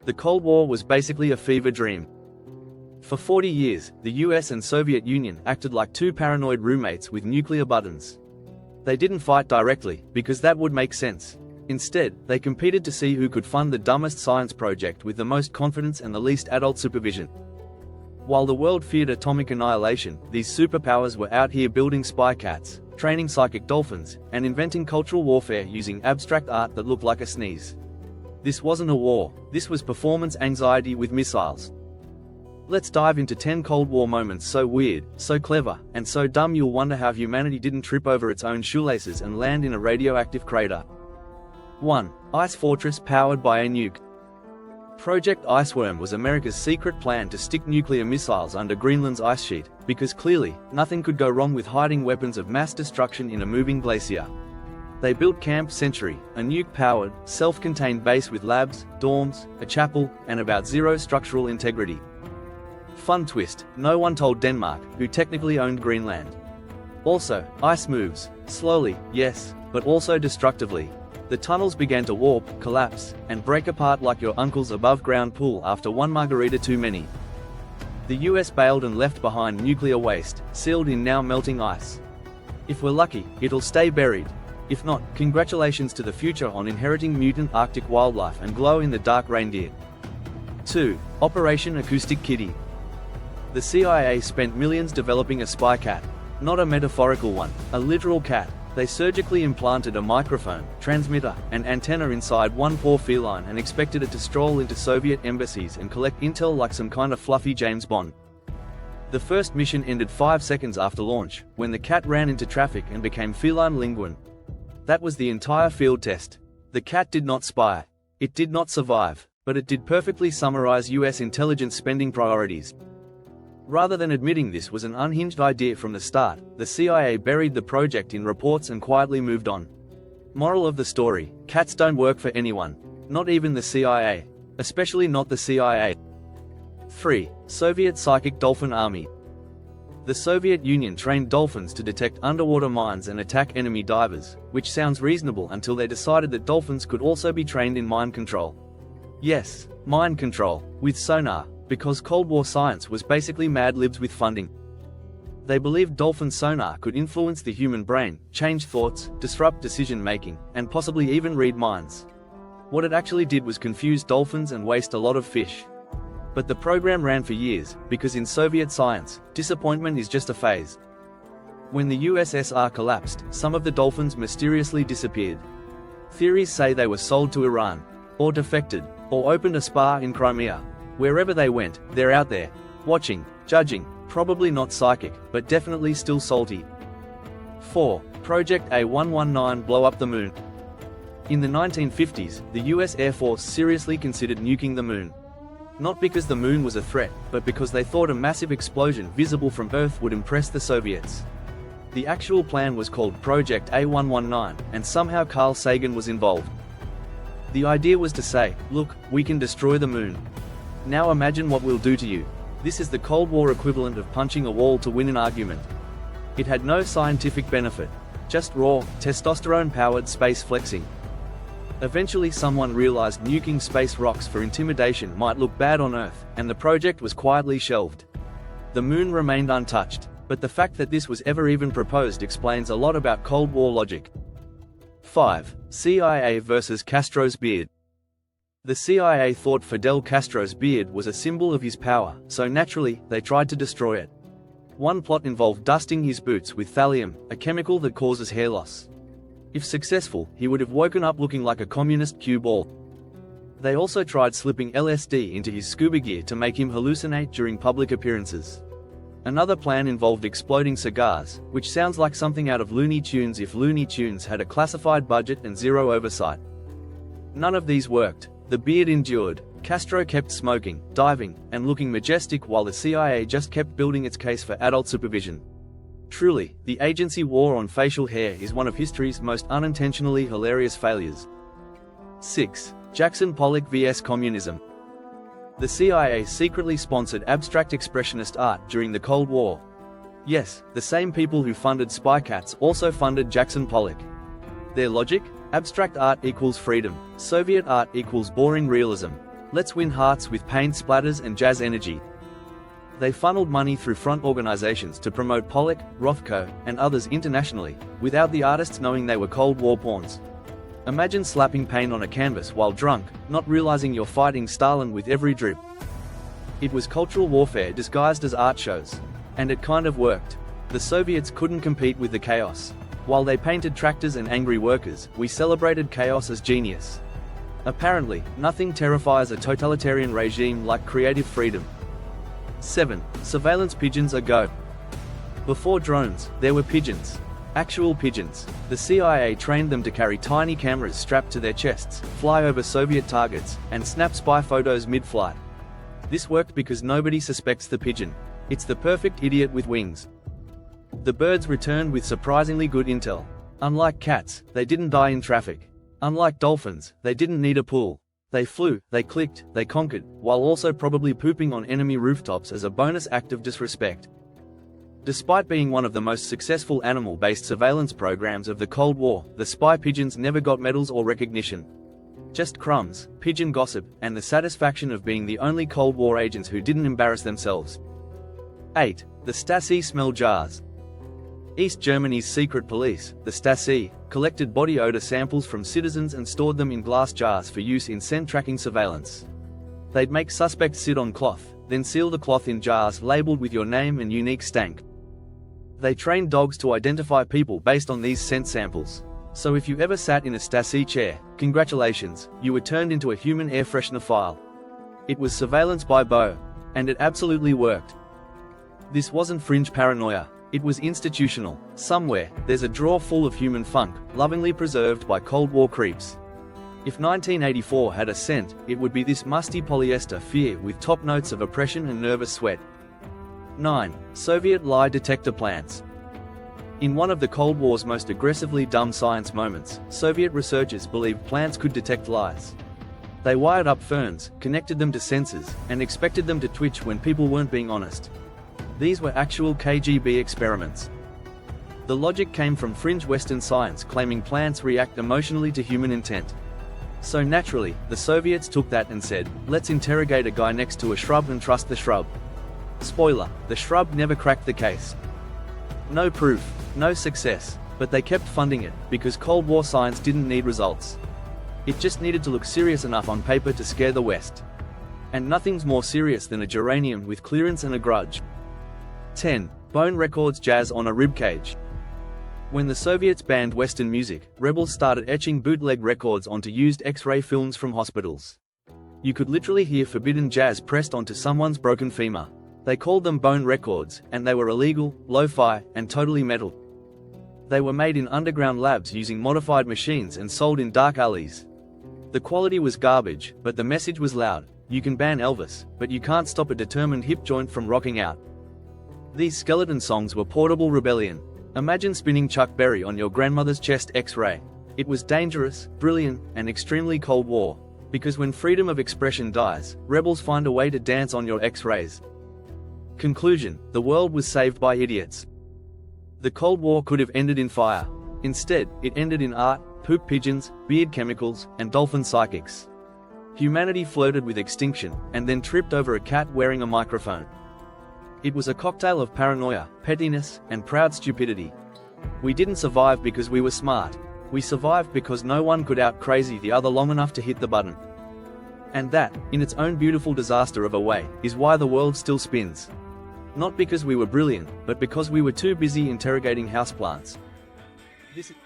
The Cold War was basically a fever dream. For 40 years, the US and Soviet Union acted like two paranoid roommates with nuclear buttons. They didn't fight directly, because that would make sense. Instead, they competed to see who could fund the dumbest science project with the most confidence and the least adult supervision. While the world feared atomic annihilation, these superpowers were out here building spy cats, training psychic dolphins, and inventing cultural warfare using abstract art that looked like a sneeze. This wasn't a war, this was performance anxiety with missiles. Let's dive into 10 Cold War moments so weird, so clever, and so dumb you'll wonder how humanity didn't trip over its own shoelaces and land in a radioactive crater. 1. Ice Fortress powered by a nuke. Project Iceworm was America's secret plan to stick nuclear missiles under Greenland's ice sheet, because clearly, nothing could go wrong with hiding weapons of mass destruction in a moving glacier. They built Camp Century, a nuke-powered, self-contained base with labs, dorms, a chapel, and about zero structural integrity. Fun twist, no one told Denmark, who technically owned Greenland. Also, ice moves, slowly, yes, but also destructively. The tunnels began to warp, collapse, and break apart like your uncle's above-ground pool after one margarita too many. The US bailed and left behind nuclear waste, sealed in now melting ice. If we're lucky, it'll stay buried. If not, congratulations to the future on inheriting mutant Arctic wildlife and glow-in-the-dark reindeer. 2. Operation Acoustic Kitty. The CIA spent millions developing a spy cat. Not a metaphorical one, a literal cat. They surgically implanted a microphone, transmitter, and antenna inside one poor feline and expected it to stroll into Soviet embassies and collect intel like some kind of fluffy James Bond. The first mission ended 5 seconds after launch, when the cat ran into traffic and became feline linguine. That was the entire field test. The cat did not spy. It did not survive, but it did perfectly summarize US intelligence spending priorities. Rather than admitting this was an unhinged idea from the start, the CIA buried the project in reports and quietly moved on. Moral of the story: cats don't work for anyone. Not even the CIA. Especially not the CIA. 3. Soviet Psychic Dolphin Army. The Soviet Union trained dolphins to detect underwater mines and attack enemy divers, which sounds reasonable until they decided that dolphins could also be trained in mind control. Yes, mind control, with sonar, because Cold War science was basically Mad Libs with funding. They believed dolphin sonar could influence the human brain, change thoughts, disrupt decision-making, and possibly even read minds. What it actually did was confuse dolphins and waste a lot of fish. But the program ran for years, because in Soviet science, disappointment is just a phase. When the USSR collapsed, some of the dolphins mysteriously disappeared. Theories say they were sold to Iran, or defected, or opened a spa in Crimea. Wherever they went, they're out there, watching, judging, probably not psychic, but definitely still salty. 4. Project A119 blow up the moon. In the 1950s, the US Air Force seriously considered nuking the moon. Not because the moon was a threat, but because they thought a massive explosion visible from Earth would impress the Soviets. The actual plan was called Project A119, and somehow Carl Sagan was involved. The idea was to say, look, we can destroy the moon. Now imagine what we'll do to you. This is the Cold War equivalent of punching a wall to win an argument. It had no scientific benefit, just raw, testosterone-powered space flexing. Eventually someone realized nuking space rocks for intimidation might look bad on Earth, and the project was quietly shelved. The moon remained untouched, but the fact that this was ever even proposed explains a lot about Cold War logic. 5. CIA versus Castro's beard. The CIA thought Fidel Castro's beard was a symbol of his power, so naturally, they tried to destroy it. One plot involved dusting his boots with thallium, a chemical that causes hair loss. If successful, he would have woken up looking like a communist cue ball. They also tried slipping LSD into his scuba gear to make him hallucinate during public appearances. Another plan involved exploding cigars, which sounds like something out of Looney Tunes if Looney Tunes had a classified budget and zero oversight. None of these worked. The beard endured. Castro kept smoking, diving, and looking majestic while the CIA just kept building its case for adult supervision. Truly, the agency war on facial hair is one of history's most unintentionally hilarious failures. 6. Jackson Pollock vs. Communism. The CIA secretly sponsored abstract expressionist art during the Cold War. Yes, the same people who funded Spy Cats also funded Jackson Pollock. Their logic? Abstract art equals freedom, Soviet art equals boring realism. Let's win hearts with paint splatters and jazz energy. They funneled money through front organizations to promote Pollock, Rothko, and others internationally, without the artists knowing they were Cold War pawns. Imagine slapping paint on a canvas while drunk, not realizing you're fighting Stalin with every drip. It was cultural warfare disguised as art shows. And it kind of worked. The Soviets couldn't compete with the chaos. While they painted tractors and angry workers, we celebrated chaos as genius. Apparently, nothing terrifies a totalitarian regime like creative freedom. 7. Surveillance pigeons are go. Before drones, there were pigeons. Actual pigeons. The CIA trained them to carry tiny cameras strapped to their chests, fly over Soviet targets, and snap spy photos mid-flight. This worked because nobody suspects the pigeon. It's the perfect idiot with wings. The birds returned with surprisingly good intel. Unlike cats, they didn't die in traffic. Unlike dolphins, they didn't need a pool. They flew, they clicked, they conquered, while also probably pooping on enemy rooftops as a bonus act of disrespect. Despite being one of the most successful animal-based surveillance programs of the Cold War, the spy pigeons never got medals or recognition. Just crumbs, pigeon gossip, and the satisfaction of being the only Cold War agents who didn't embarrass themselves. 8. The Stasi smell jars. East Germany's secret police, the Stasi, collected body odor samples from citizens and stored them in glass jars for use in scent tracking surveillance. They'd make suspects sit on cloth, then seal the cloth in jars labeled with your name and unique stank. They trained dogs to identify people based on these scent samples. So if you ever sat in a Stasi chair, congratulations, you were turned into a human air freshener file. It was surveillance by Bo. And it absolutely worked. This wasn't fringe paranoia. It was institutional. Somewhere, there's a drawer full of human funk, lovingly preserved by Cold War creeps. If 1984 had a scent, it would be this musty polyester fear with top notes of oppression and nervous sweat. 9. Soviet lie detector plants. In one of the Cold War's most aggressively dumb science moments, Soviet researchers believed plants could detect lies. They wired up ferns, connected them to sensors, and expected them to twitch when people weren't being honest. These were actual KGB experiments. The logic came from fringe Western science claiming plants react emotionally to human intent. So naturally, the Soviets took that and said, let's interrogate a guy next to a shrub and trust the shrub. Spoiler, the shrub never cracked the case. No proof, no success, but they kept funding it, because Cold War science didn't need results. It just needed to look serious enough on paper to scare the West. And nothing's more serious than a geranium with clearance and a grudge. 10. Bone Records jazz on a ribcage. When the Soviets banned Western music, rebels started etching bootleg records onto used X-ray films from hospitals. You could literally hear forbidden jazz pressed onto someone's broken femur. They called them bone records, and they were illegal, lo-fi, and totally metal. They were made in underground labs using modified machines and sold in dark alleys. The quality was garbage, but the message was loud. You can ban Elvis, but you can't stop a determined hip joint from rocking out. These skeleton songs were portable rebellion. Imagine spinning Chuck Berry on your grandmother's chest X-ray. It was dangerous, brilliant, and extremely Cold War. Because when freedom of expression dies, rebels find a way to dance on your X-rays. Conclusion: the world was saved by idiots. The Cold War could have ended in fire. Instead, it ended in art, poop pigeons, beard chemicals, and dolphin psychics. Humanity flirted with extinction, and then tripped over a cat wearing a microphone. It was a cocktail of paranoia, pettiness, and proud stupidity. We didn't survive because we were smart. We survived because no one could out-crazy the other long enough to hit the button. And that, in its own beautiful disaster of a way, is why the world still spins. Not because we were brilliant, but because we were too busy interrogating houseplants. This is